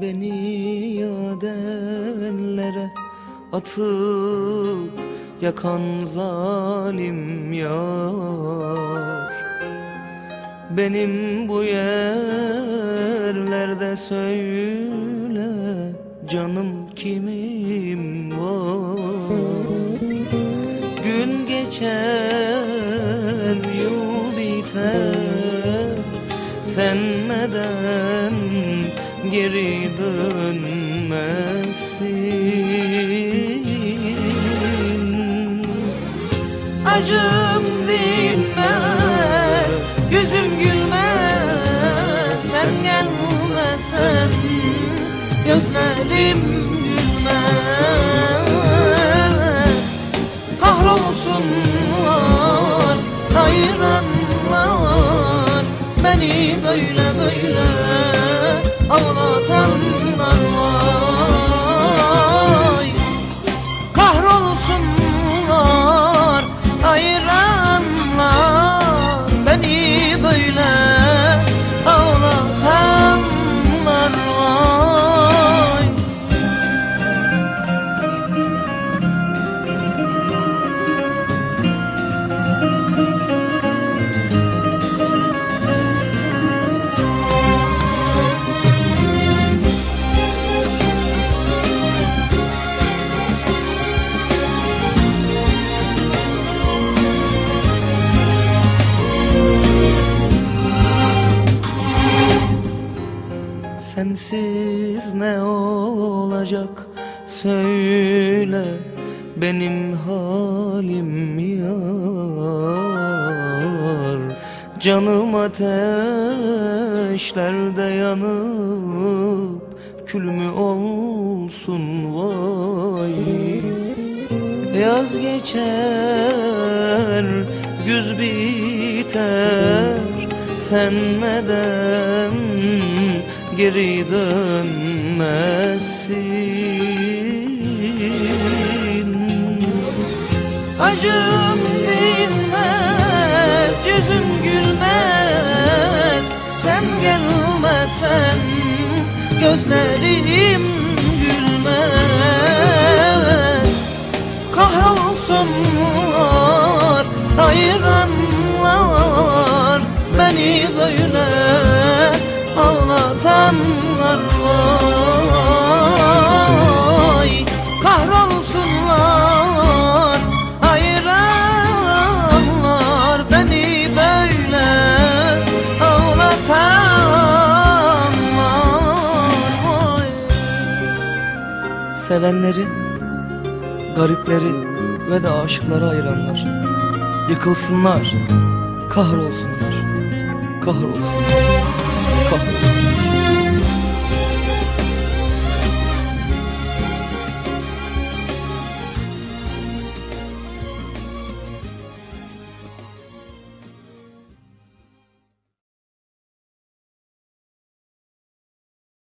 Beni yadenlere atıp yakan zalim yar, benim bu yerlerde söyle canım kimim var? Gün geçer yıl biter, sen neden geri dönmezsin? Acım dinmez, yüzüm gülmez, sen gelmesen gözlerim gülmez. Kahrolsunlar hayranlar, beni böyle böyle ağlatanlar vay. Kahrolsunlar hayranlar, beni böyle ağlatanlar vay. Sensiz ne olacak söyle, benim halim yar. Canım ateşlerde yanıp kül mü olsun vay. Yaz geçer güz biter, sen neden geri dönmezsin? Acım dinmez, yüzüm gülmez, sen gelmesen gözlerim gülmez. Kahrolsunlar hayranlar, beni böyle ağlatanlar vay. Kahrolsunlar hayranlar, beni böyle ağlatanlar vay. Sevenleri, garipleri ve de aşıkları ayıranlar yıkılsınlar, kahrolsunlar, kahrolsunlar, kahrolsunlar.